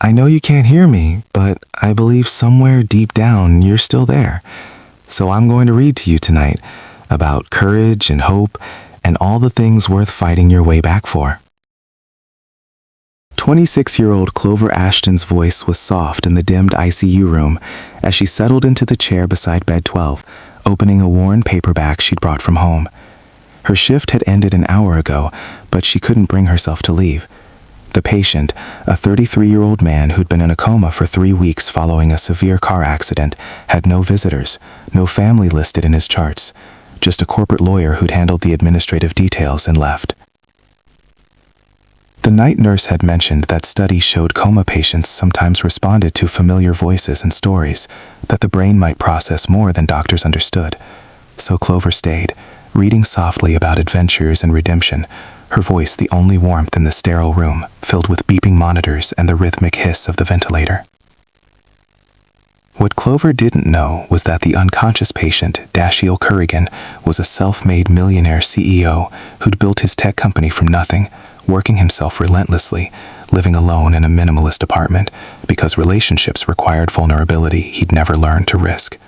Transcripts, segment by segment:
I know you can't hear me, but I believe somewhere deep down you're still there. So I'm going to read to you tonight about courage and hope and all the things worth fighting your way back for. 26-year-old Clover Ashton's voice was soft in the dimmed ICU room as she settled into the chair beside bed 12, opening a worn paperback she'd brought from home. Her shift had ended an hour ago, but she couldn't bring herself to leave. The patient, a 33-year-old man who'd been in a coma for 3 weeks following a severe car accident, had no visitors, no family listed in his charts, just a corporate lawyer who'd handled the administrative details and left. The night nurse had mentioned that studies showed coma patients sometimes responded to familiar voices and stories, that the brain might process more than doctors understood. So Clover stayed, reading softly about adventures and redemption, her voice the only warmth in the sterile room, filled with beeping monitors and the rhythmic hiss of the ventilator. What Clover didn't know was that the unconscious patient, Dashiell Currigan, was a self-made millionaire CEO who'd built his tech company from nothing, working himself relentlessly, living alone in a minimalist apartment because relationships required vulnerability he'd never learned to risk.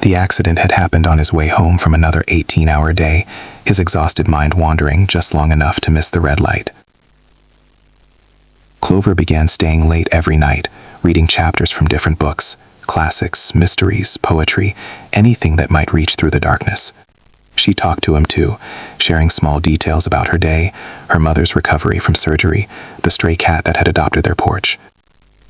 The accident had happened on his way home from another 18-hour day, his exhausted mind wandering just long enough to miss the red light. Clover began staying late every night, reading chapters from different books, classics, mysteries, poetry, anything that might reach through the darkness. She talked to him too, sharing small details about her day, her mother's recovery from surgery, the stray cat that had adopted their porch.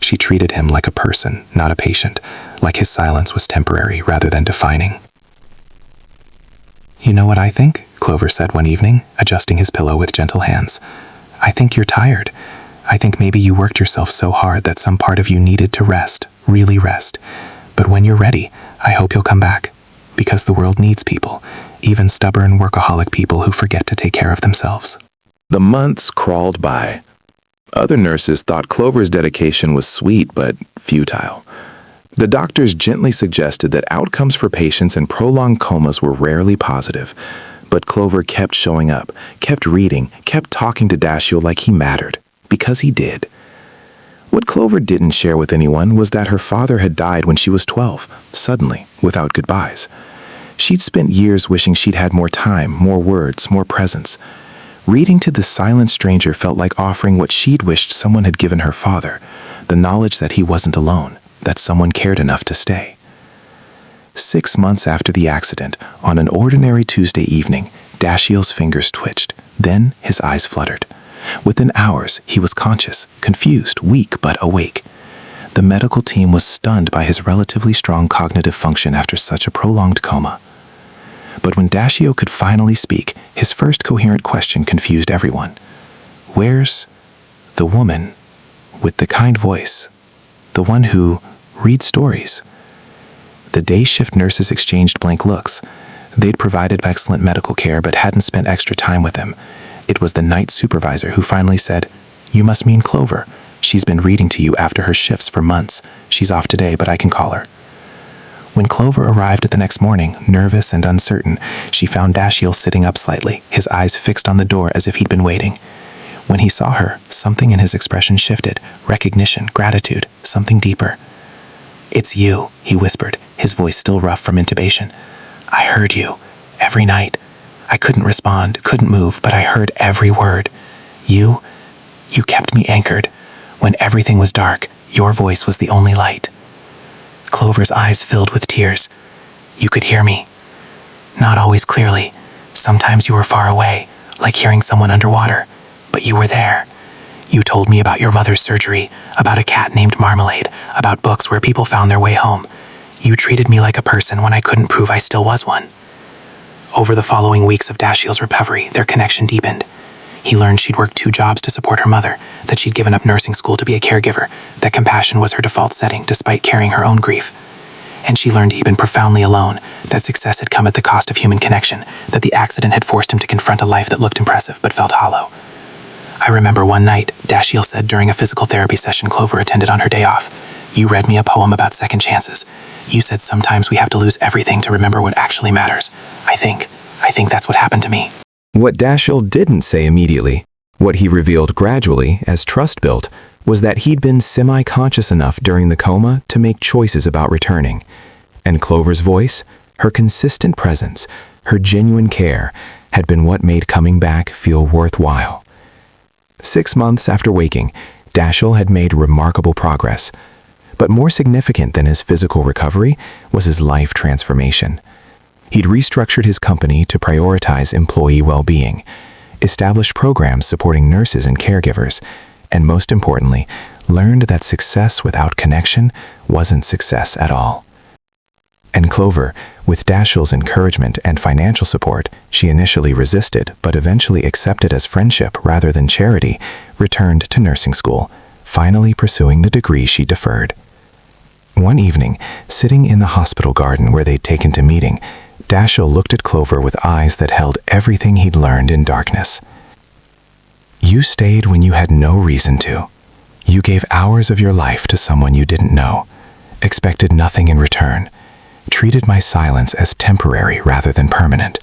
She treated him like a person, not a patient, like his silence was temporary rather than defining. "You know what I think?" Clover said one evening, adjusting his pillow with gentle hands. "I think you're tired. I think maybe you worked yourself so hard that some part of you needed to rest, really rest. But when you're ready, I hope you'll come back. Because the world needs people, even stubborn workaholic people who forget to take care of themselves." The months crawled by. Other nurses thought Clover's dedication was sweet but futile. The doctors gently suggested that outcomes for patients in prolonged comas were rarely positive. But Clover kept showing up, kept reading, kept talking to Dashiell like he mattered. Because he did. What Clover didn't share with anyone was that her father had died when she was 12, suddenly, without goodbyes. She'd spent years wishing she'd had more time, more words, more presence. Reading to this silent stranger felt like offering what she'd wished someone had given her father, the knowledge that he wasn't alone, that someone cared enough to stay. 6 months after the accident, on an ordinary Tuesday evening, Dashiell's fingers twitched. Then his eyes fluttered. Within hours, he was conscious, confused, weak, but awake. The medical team was stunned by his relatively strong cognitive function after such a prolonged coma. But when Dashiell could finally speak, his first coherent question confused everyone. "Where's the woman with the kind voice? The one who reads stories?" The day shift nurses exchanged blank looks. They'd provided excellent medical care but hadn't spent extra time with him. It was the night supervisor who finally said, "You must mean Clover. She's been reading to you after her shifts for months. She's off today, but I can call her." When Clover arrived the next morning, nervous and uncertain, she found Dashiell sitting up slightly, his eyes fixed on the door as if he'd been waiting. When he saw her, something in his expression shifted, recognition, gratitude, something deeper. "It's you," he whispered, his voice still rough from intubation. "I heard you, every night. I couldn't respond, couldn't move, but I heard every word. You kept me anchored. When everything was dark, your voice was the only light." Clover's eyes filled with tears. "You could hear me. Not always clearly. Sometimes you were far away, like hearing someone underwater. But you were there. You told me about your mother's surgery, about a cat named Marmalade, about books where people found their way home. You treated me like a person when I couldn't prove I still was one." Over the following weeks of Dashiell's recovery, their connection deepened. He learned she'd worked 2 jobs to support her mother, that she'd given up nursing school to be a caregiver, that compassion was her default setting despite carrying her own grief. And she learned he'd been profoundly alone, that success had come at the cost of human connection, that the accident had forced him to confront a life that looked impressive but felt hollow. "I remember one night," Dashiell said during a physical therapy session Clover attended on her day off, "you read me a poem about second chances. You said sometimes we have to lose everything to remember what actually matters. I think that's what happened to me." What Dashiell didn't say immediately, what he revealed gradually as trust built, was that he'd been semi-conscious enough during the coma to make choices about returning. And Clover's voice, her consistent presence, her genuine care, had been what made coming back feel worthwhile. 6 months after waking, Dashiell had made remarkable progress. But more significant than his physical recovery was his life transformation. He'd restructured his company to prioritize employee well-being, established programs supporting nurses and caregivers, and most importantly, learned that success without connection wasn't success at all. And Clover, with Dashiell's encouragement and financial support, she initially resisted but eventually accepted as friendship rather than charity, returned to nursing school, finally pursuing the degree she deferred. One evening, sitting in the hospital garden where they'd taken to meeting, Dashiell looked at Clover with eyes that held everything he'd learned in darkness. "You stayed when you had no reason to. You gave hours of your life to someone you didn't know, expected nothing in return, treated my silence as temporary rather than permanent.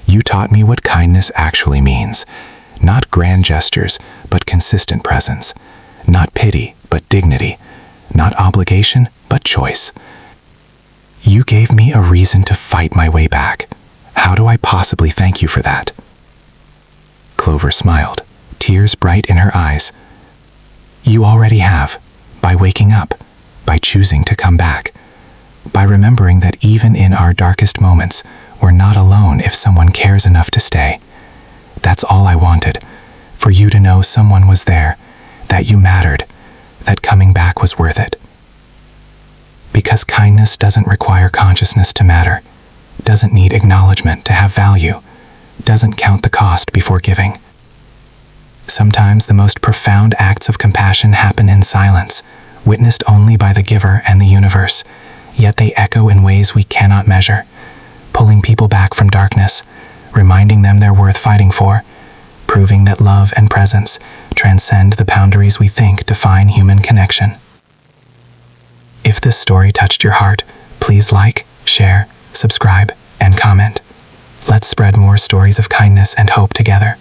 You taught me what kindness actually means. Not grand gestures, but consistent presence. Not pity, but dignity. Not obligation, but choice. You gave me a reason to fight my way back. How do I possibly thank you for that?" Clover smiled, tears bright in her eyes. "You already have, by waking up, by choosing to come back, by remembering that even in our darkest moments, we're not alone if someone cares enough to stay. That's all I wanted, for you to know someone was there, that you mattered, that coming back was worth it. Because kindness doesn't require consciousness to matter, doesn't need acknowledgement to have value, doesn't count the cost before giving. Sometimes the most profound acts of compassion happen in silence, witnessed only by the giver and the universe, yet they echo in ways we cannot measure, pulling people back from darkness, reminding them they're worth fighting for, proving that love and presence transcend the boundaries we think define human connection." If this story touched your heart, please like, share, subscribe, and comment. Let's spread more stories of kindness and hope together.